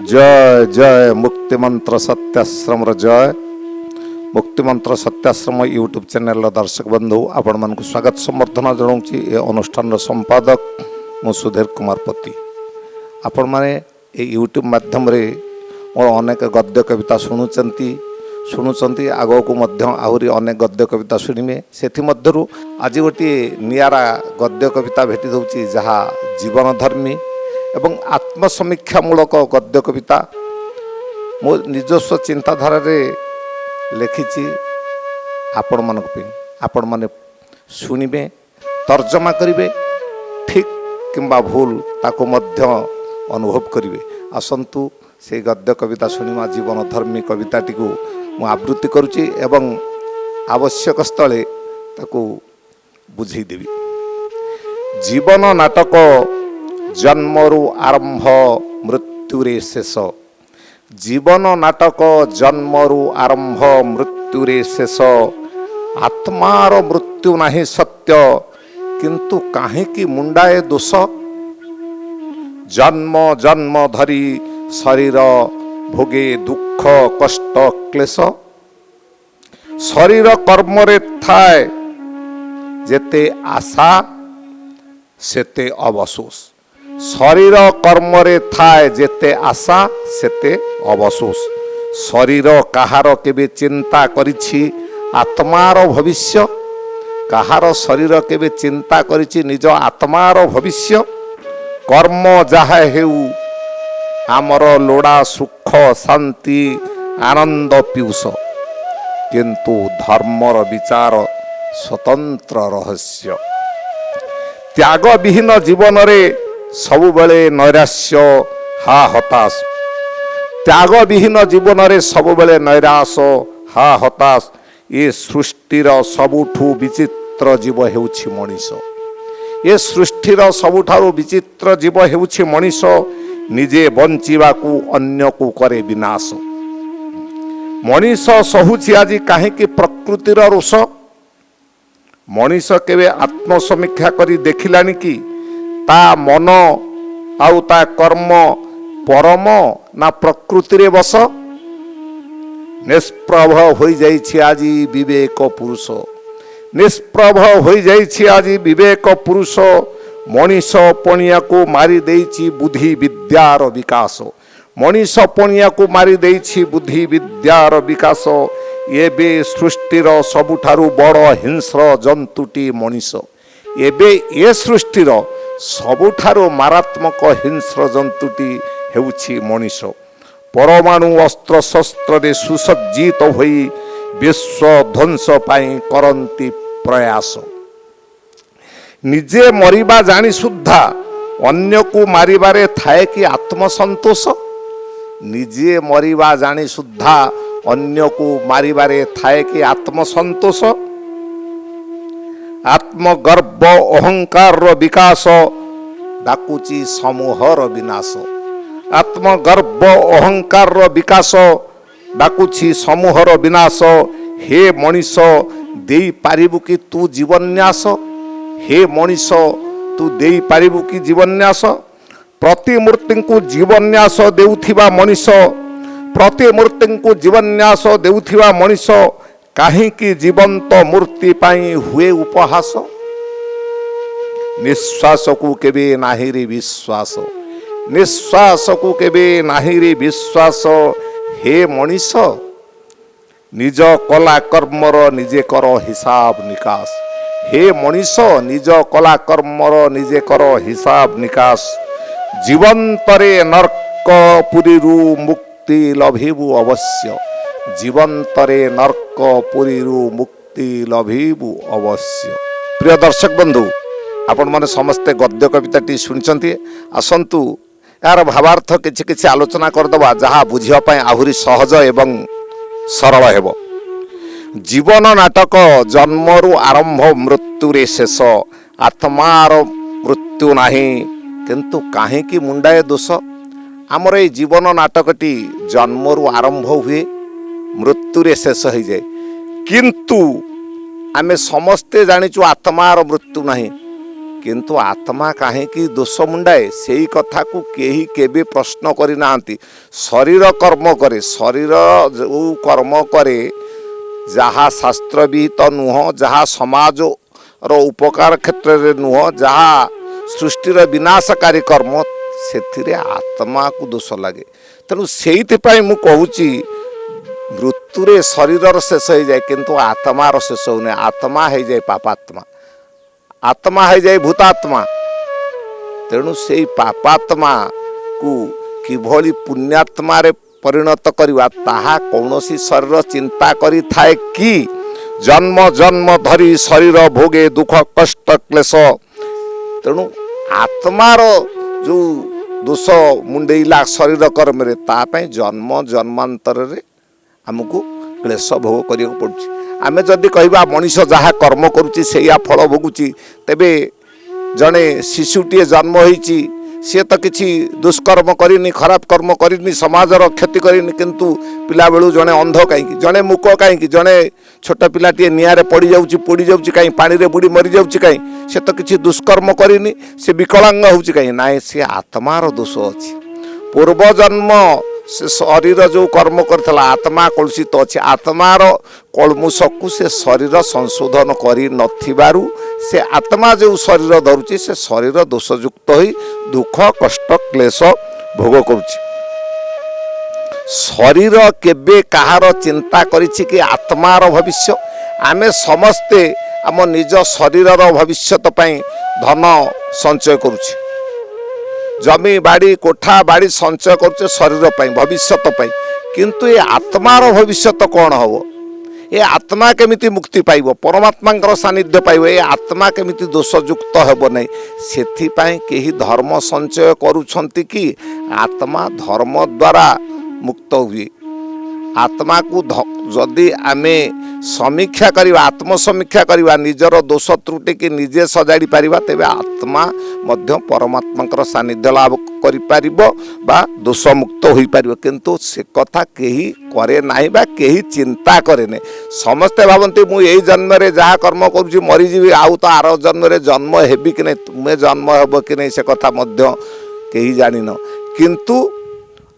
जय जय मुक्ति मंत्र सत्याश्रम जय मुक्ति मंत्र सत्याश्रम यूट्यूब चैनल दर्शक बंधु आपण मानक स्वागत संबर्धना जनाऊँगी। ए अनुष्ठान संपादक मु सुधीर कुमार पति। आपण माने ए यूट्यूब माध्यम रे मोर अनेक गद्य कविता शुणुचंती आगो को मध्य आहुरी अनेक गद्य कविता शुणिमे। सेथि मध्यरु आज गोटे नियारा गद्य कविता भेटी दउची जहा जीवन धर्मी एवं आत्मसमीक्षामूलक गद्य कविता मो निजस्व चिंताधारा रे लिखिछि। आपण मानक पे आपण माने शुणिबे तर्जमा करिवे ठीक किंबा भूल ताको मध्य अनुभव करिवे। आसंतु से गद्य कविता शुणिमा जीवन धर्मी कविताटी को मु आवृत्ति करुछि एवं आवश्यक स्थले ताको बुझेई देबी। जीवन नाटक जन्मरु आरंभ मृत्युरे शेष। जीवन नाटक जन्मरु आरंभ मृत्युरे शेष। आत्मार मृत्यु नाही सत्य किंतु काहेकि मुंडाए दोष। जन्म जन्म धरी शरीर भोगे दुख कष्ट क्लेश। शरीर कर्मरे थाए जेते आशा सेते अवशोष। शरीर कर्मरे थाए जेते आशा सेते अवशोष। शरीर काहार केबे चिंता करिछि आत्मार भविष्य। काहार शरीर केबे चिंता करिछि निज आत्मार भविष्य। कर्म जाहा हेउ आमर लोड़ा सुख शांति आनंद पीयूष किंतु धर्मर विचार स्वतंत्र रहस्य। त्याग विहीन जीवन रे सबुबले नैराश्य हा हताश। त्याग विहीन जीवन रे सबुबले नैराश हा हताश। ये सृष्टिर सबुठु विचित्र जीव हेउछि मनीष। ये सृष्टिर सबुठारु विचित्र जीव हेउछि मनीष। निजे बंचिबाकू अन्य को करे विनाश। मनीष सहुछि आजि काहेकि प्रकृतिर रोष। मनीष केवे आत्मसमीक्षा करी देखिलानी कि ता मन आउ ता कर्म परम ना प्रकृति रे बस। निष्प्रभ होई जाइछि आजि विवेक पुरुष। निष्प्रभ होई जाइछि आजि विवेक पुरुष। मनीष पणिया को मारी देइछि बुद्धि विद्यार विकास। मनीष पणिया को मारी देइछि बुद्धि विद्यार विकास। एबे सृष्टिर सबुठारु बड़ हिंस्र जंतुटी मनीष। एबे ए सृष्टिर सबुठारु मारात्मक हिंस्र जंतुटी हेउछि मनीष। परमाणु अस्त्र शस्त्र रे सुसज्जित होई विश्व ध्वंस पाई करंती प्रयास। निजे मरिबा जानी सुद्धा अन्य को मारिबारे थाए कि आत्मसंतोष। निजे मरिबा जानी सुद्धा अन्य को मारिबारे थाए कि आत्मसंतोष। आत्मगर्भ अहंकार विकास डाकुची समूहर विनाश। आत्मगर्भ अहंकार विकास डाकुची समूहर विनाश। हे मनीष देई पारिबु कि तू जीवन्यास। हे मनीष तू देई पारिबु कि जीवन्यास। प्रतिमूर्ति को जीवन्यास देउथिबा मनीष। प्रतिमूर्ति को जीवन्यास देउथिबा मनीष काहेकि जीवंत मूर्ति पाई हुए उपहास। निश्वास को केबे नाही रे विश्वास। निश्वास को केबे नाही रे विश्वास। हे मनीष निज कला कर्मर निजे कर हिसाब निकास। हे मनीष निज कला कर्मर निजे कर हिसाब निकास। जीवंतरे नर्क पुरीरु मुक्ति लभिबु अवश्य। जीवंतरे नर्क पुरीरु मुक्ति लभिबु अवश्य। प्रिय दर्शक बंधु आपण माने समस्ते गद्य कविताटी शुणिचंती। आसंतु यार भावार्थ किछि किछि आलोचना करदबा जहा बुझिया पय आहुरी सहज एवं सरल हेबो। जीवन नाटक जन्मरु आरंभ मृत्युरे शेष। आत्मार मृत्यु नाही किंतु काहेकि मुंडाए दोष। आमर ए जीवन नाटकटी जन्मरु आरंभ हुए मृत्युरे शेष हो जाए किंतु आमे समस्ते जानिचु आत्मार मृत्यु नाही किंतु आत्मा कहीं दोष मुंडाए से कथा को केही केबे प्रश्न करि नांती। शरीर कर्म करे, शरीर जो कर्म करे जहाँ शास्त्र विहित नुह, जहाँ समाज रो उपकार क्षेत्र रे नुह, जहाँ सृष्टिर विनाशकारी कर्म से आत्मा को दोष लगे। तेणु से मु कहूची मृत्युरे शरीर शेष हो जाए किंतु आत्मार शेष होने। आत्मा हो जाए पापात्मा, आत्मा हो जाए भूतात्मा। तेणु से पापात्मा को किभली पुण्यात्मा रे परिणत करिवा ताहा कौनसी शरीर चिंता करि थाए कि जन्म जन्म धरी शरीर भोगे दुख कष्ट क्लेश। तेणु आत्मार जो दोष मुंडेला शरीर कर्म रे तापाई जन्म जन्मांतर रे आमको क्लेश भोग करिया पड़ुछि। आमे जदि कहबा मनीष जहाँ कर्म करुछि सेया फल भोगुछि, तेबे जड़े शिशुटीए जन्म होइछि सी तो किसी दुष्कर्म करिनी, खराब कर्म करिनी, समाजर क्षति करिनी, किंतु पिला बेलू जड़े अंध कहीं, जड़े मूक कहीं, जड़े छोट पिलाटी निआरे पड़ी जाउछि पोड़ी जाउछि कहीं, पानी रे बुड़ी मरी जाउछि कहीं, से तो किसी दुष्कर्म करिनी, से विकलांग होउछि कहीं नाई, से आत्मार दोष अछि। पूर्व जन्म से शरीर जो कर्म करथिला आत्मा कलुषित अच्छे। आत्मार कलमुषकु से शरीर संशोधन करि नथिबारु से आत्मा जो शरीर धरुछि से शरीर दोषयुक्त होई दुख कष्ट क्लेश भोग करुछि। शरीर केबे कहार चिंता करिछि कि आत्मार भविष्य। आमे समस्ते आम निज शरीरर भविष्यत पई धन संचय करुछि, जमी बाड़ी कोठा बाड़ी संचय कर शरीर पाई भविष्यत पाई, किंतु ये आत्मार भविष्यत कौन हम? ये आत्मा केमिति मुक्ति पाइब, परमात्मा सानिध्य पाइब, ये आत्मा केमिति दोषयुक्त हेब नहीं। सेथिपाई केही धर्म संचय करुछंती कि आत्मा धर्म द्वारा मुक्त हुए। आत्मा को जदि आमे समीक्षा करवा, आत्मसमीक्षा करवा, निजर दोष त्रुटि की निजे सजाड़ी पारिबा, तेबे आत्मा मध्य परमात्मा सानिध्य लाभ करि पारिबो बा दोष मुक्त होई पारिबो। किंतु से कथा केही करे नाही बा केही चिंता करे नै। समस्ते भावंती मु एई जन्म रे जहा कर्म करूची मरि जीवी, आउ तो आर जन्म रे जन्म हेबी कि नै, तुमे जन्म हेबो कि नै से कथा मध्य केही जानि न। किंतु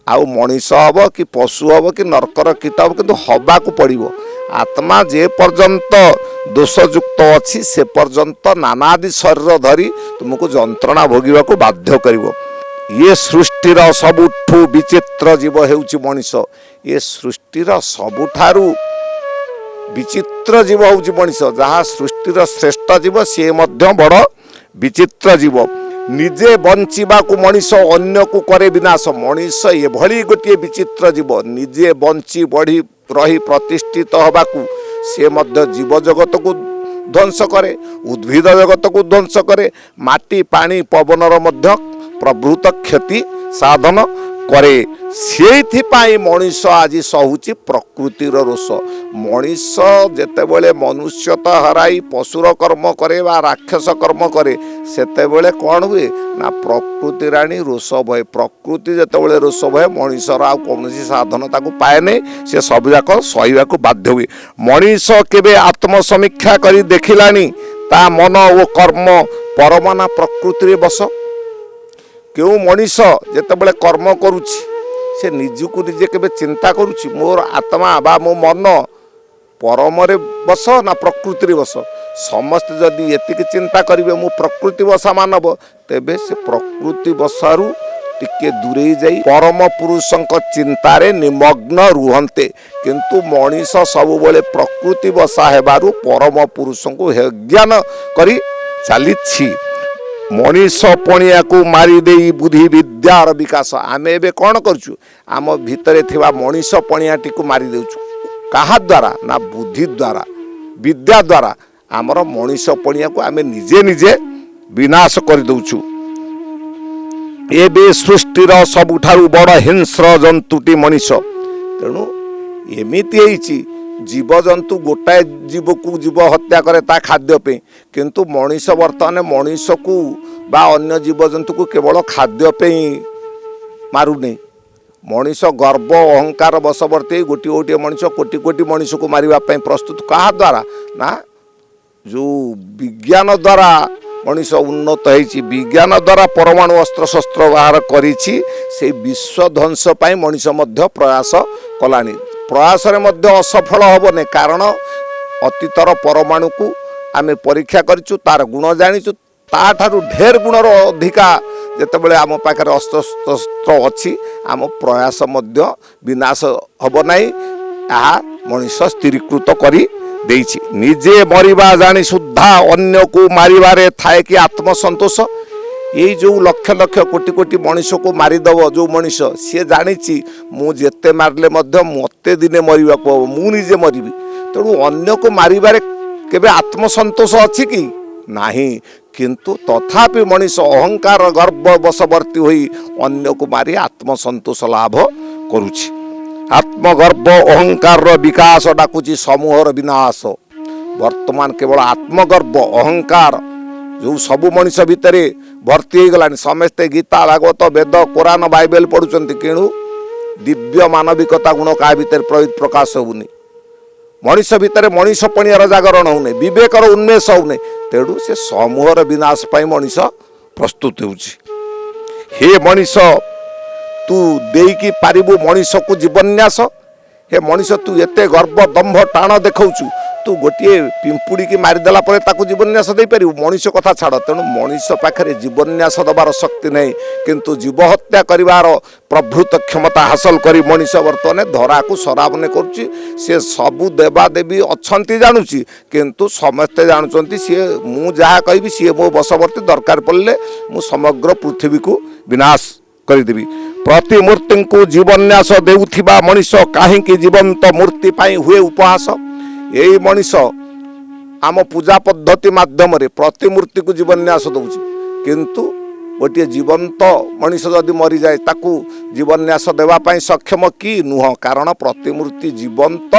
आउ मनीष हम कि पशु हम कि नरकर कीट हम, किंतु हवा को पड़ो। आत्मा जे पर्यंत दोषयुक्त अच्छी से पर्यंत नानादि शरीर धरी तुमको जंत्रणा भोगिबा को बाध्य करिवो। ये सृष्टिर सबुठु विचित्र जीव हेउची मनीष। ये सृष्टिर सबुठारु विचित्र जीव हेउची मनीष। जहाँ सृष्टिर श्रेष्ठ जीव सी मध्य बड़ विचित्र जीव। निजे बंचिबा को मनीष अन्य को करे विनाश। मनीष एभली गोटे विचित्र जीव, निजे बंची बढ़ी रही प्रतिष्ठित हबाकू से मध्य जीव जगत को ध्वंस करे, उद्भिद जगत को ध्वंस करे, माटी पानी पवनर मध्य प्रभृत क्षति साधन करे। सेइथिपाई मनीष आज सहुची प्रकृतिर रोष। मनीष जेतेबेले मनुष्यता हराई पशुर कर्म करे बा राक्षस कर्म करे, सेतेबेले कौन हुए ना प्रकृति राणी रोष भय। प्रकृति जेतेबेले रोष भय मनीषर आ कौनसी साधन ताकू पाए नहीं, से सब जाक सहिबाकू बाध्य हुए। मनीष केबे आत्मसमीक्षा करी देखिलानी ता मन ओ कर्म परमाना प्रकृति बस। क्यों मनीष जेतेबेले कर्म करुछि से निजको निजे केबे चिंता करुछि मोर आत्मा बा मो मन परमरे बस ना प्रकृति बस? समस्त जदि एतिक चिंता करिवे मु प्रकृति बसा मानव, तेबे से प्रकृति बसारु टिके दूरे जाई परम पुरुषंक चिंतारे निमग्न रुहंते। किंतु मनीष सबुबले प्रकृति बसा हेबारु परम पुरुषंको ज्ञान करी चलीछि। मनीष पणिया को मारी देई बुद्धि विद्यार विकास। आमे एबे कौन करछु? आम भितरे थिबा मनीष पणियाटी को मारी देउछु। कहा द्वारा ना बुद्धि द्वारा विद्या द्वारा आमर मनीष पणिया को आमे निजे निजे विनाश कर दउछु। एबे सृष्टिर सबुठारु बड़ हिंस्र जंतुटी मनीष। तेणु एमिति हेइछि जीवजंतु गोटाए जीव को जीव हत्या करे ता खाद्य पे, किंतु मनीष वर्तमान मनीष को बा अन्य जीवजंतु को केवल खाद्य पे ही मारुनी। मनीष गर्व अहंकार बशवर्ती गोटे गोटे मनीष कोटि कोटि मनीष को मारिबा पई प्रस्तुत। कहा द्वारा ना जो विज्ञान द्वारा मनीष उन्नत होती विज्ञान द्वारा परमाणु अस्त्र शस्त्र बाहर करिछि से विश्व ध्वंस पाई मनीष मध्य प्रयास कलानी प्रयास रे मध्य असफल हेबने कारण अतीतर परमाणु को आमे परीक्षा करिछु तार गुण जानिछु ताठारु ढेर गुणर अधिका जेतेबेले आम पाखरे अस्त्र शस्त्र अछि आम प्रयास मध्य विनाश हब नाही आ मनीष स्थिरीकृत करी देइछि निजे मरिबा जानी सुद्धा अन्य को मारिबारे थाए कि आत्मसंतोष यही जो लक्ष लक्ष कोटि कोटि मनीष को मारिदेव जो मनीष सी जानी मु जेते मारले मध्य मते दिने मरिबा को मु निजे मरिबी तेणु अन्य को मारिबारे केबे आत्मसंतोष अछि कि नाही किंतु तथापि मनीष अहंकार गर्व वशवर्ती होई अन्य को मारी आत्मसंतोष लाभ करुछि आत्मगर्व अहंकार विकास डाकुची समूहर विनाश वर्तमान केवल आत्मगर्व अहंकार जो सबु मनीष भितर भर्ती हो गलानी समस्ते गीता भागवत वेद कुरान बाइबल पढ़ुचंती किणु दिव्य मानविकता गुण का भितर प्रकाश होनी मनीष भितर मनीषपणियार जागरण होने विवेकर उन्मेष होने तेणु से समूहर विनाश पाई मनीष प्रस्तुत होउछि हे मनीष तू देकी पारिबु मनीष को जीवन्यास हे मनीष तू एते गर्व दंभ टाण देखौछु तू गोटे पिंपुड़ी की मारिदेला पर ताकू जीवन्यास दे पारिबु मनीष कथा छाड़ तेणु मनीष पाखरे जीवन्यास दबार शक्ति नहीं किंतु जीव हत्या करिवार प्रभृत क्षमता हासिल करी मनीष वर्तमान धरा को सराबने करुच्ची से सबु देवादेवी अच्छी जानुची किंतु समस्ते जानुचंती सी मु जहाँ कहबी सी मो बशवर्ती दरकार पड़े मु समग्र पृथ्वी को विनाश करदेवी प्रतिमूर्ति को जीवन्यास देउथिबा मनीष काहींकि जीवंत मूर्ति पाई हुए उपहास यही मनीष आम पूजा पद्धति माध्यम प्रतिमूर्ति को जीवन्यास दौची किंतु गोटे जीवंत मनीष जदि मरी जाए ताकू जीवन्यास देवाई सक्षम कि नुह कारण प्रतिमूर्ति जीवंत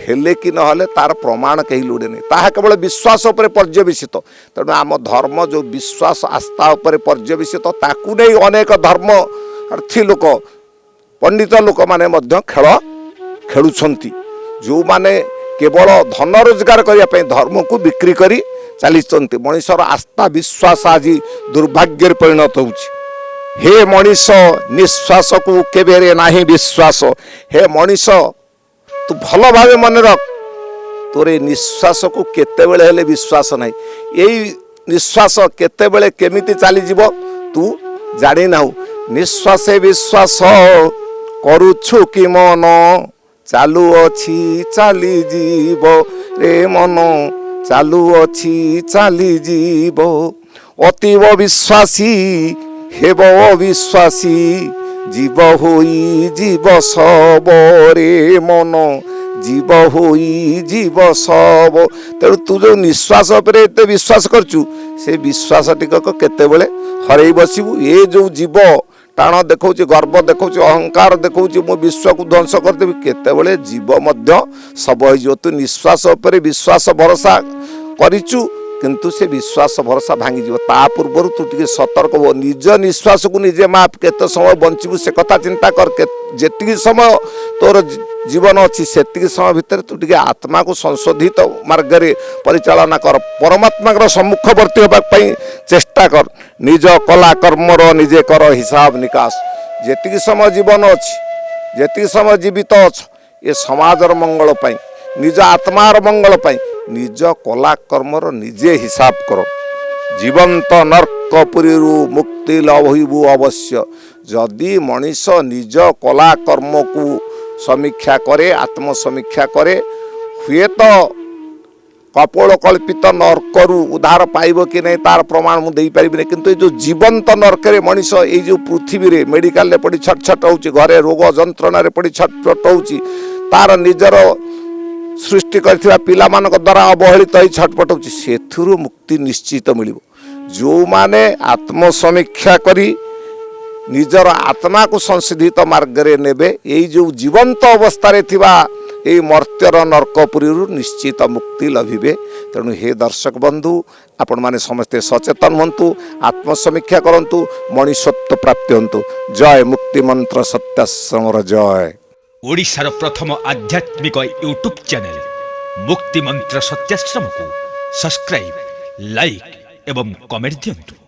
हेले कि नहेले तार प्रमाण कहीं लोड़े नहीं ताहा केवल विश्वास उपर पर्यवेसित तेणु आम धर्म जो विश्वास आस्था उपर पर्यवेसित ताकू नहीं अनेक धर्म अर्थी लोक पंडित लोक माने मध्य खेल खेलुछंती जो माने केवल धन रोजगार करने धर्म को बिक्री करी चली मनीषर आस्था विश्वास आज दुर्भाग्य परिणत होउछि हे मनीष निश्वास को केबेरे नाही विश्वास हे मनीष तू भल भाव मन रख तोरे निश्वास को केतेबेले हेले विश्वास नाही यही निश्वास केतेबेले केमिति चली जीव तू जानि नाहु निश्वास विश्वास करुछु कि मन चालू अछि चाली जीव रे मन चालू अछि चाली जीव अतीव विश्वासी हेब विश्वासी जीव होई जीव सब रे मन जीव होई जीव सब तेणु तू जो निश्वास उपरे एते विश्वास करचु से विश्वास टिकक केतेबेले हरई बसिबु ये जो जीव टाण देखा गर्व देखा अहंकार देखा मो विश्व को ध्वंस करदेवी केतेबेले जीव मध्य सब हो तू निश्वास उपर विश्वास भरोसा करिचु किंतु से विश्वास भरोसा भांगी जीव ता पूर्व तू टिके सतर्क हो निज निश्वास को निजे माप केते समय बंचबू से कथा चिंता कर जेतिकी समय तोर जीवन अच्छी सेतिकी समय भितर तू टिके आत्मा को संशोधित मार्ग रे परिचालना कर परमात्मा सम्मुखवर्ती होबाई चेष्टा कर निज कला कर्मर निजे कर हिसाब निकास जेतिकी समय जीवन अच्छी जेतिकी समय जीवित अच्छ ये समाजर मंगल पाई निज आत्मार मंगल पाई निज कला कर्मर निजे हिसाब कर जीवंत नर्कपुरी मुक्ति लभु अवश्य जदि मनीष निज कला कर्म को समीक्षा करे आत्मसमीक्षा करे हुए तो कपोल कल्पित नर्करु उद्धार पाइब कि नहीं तार प्रमाण मुझे पारि किंतु जो जीवंत नर्करे मनीष ये जो पृथ्वी रे मेडिकल पड़ी छटछट होउची घरे रोग जंत्रणा रे पड़ी छटछट होउची तार निजर सृष्टि करथिबा पिला मानक द्वारा अवहेलित होई छटपट होउची सेथुरु मुक्ति निश्चित मिलिबो जो माने आत्मसमीक्षा करी निजर आत्मा को संशोधित मार्ग रे नेबे एई जो जीवंत अवस्था रे थिबा एई मर्त्यर नरकपुरी निश्चित मुक्ति लभिबे तेणु हे दर्शक बंधु आपण माने समस्ते सचेतन हुंतु आत्मसमीक्षा करंतु मनीषत्व प्राप्ति हुंतु जय मुक्ति मंत्र सत्याश्रमर जय ओडिशार प्रथम आध्यात्मिक यूट्यूब चैनल मुक्ति मंत्र सत्याश्रम को सब्सक्राइब लाइक ଏବଂ କମେଣ୍ଟ ଦିଅନ୍ତୁ।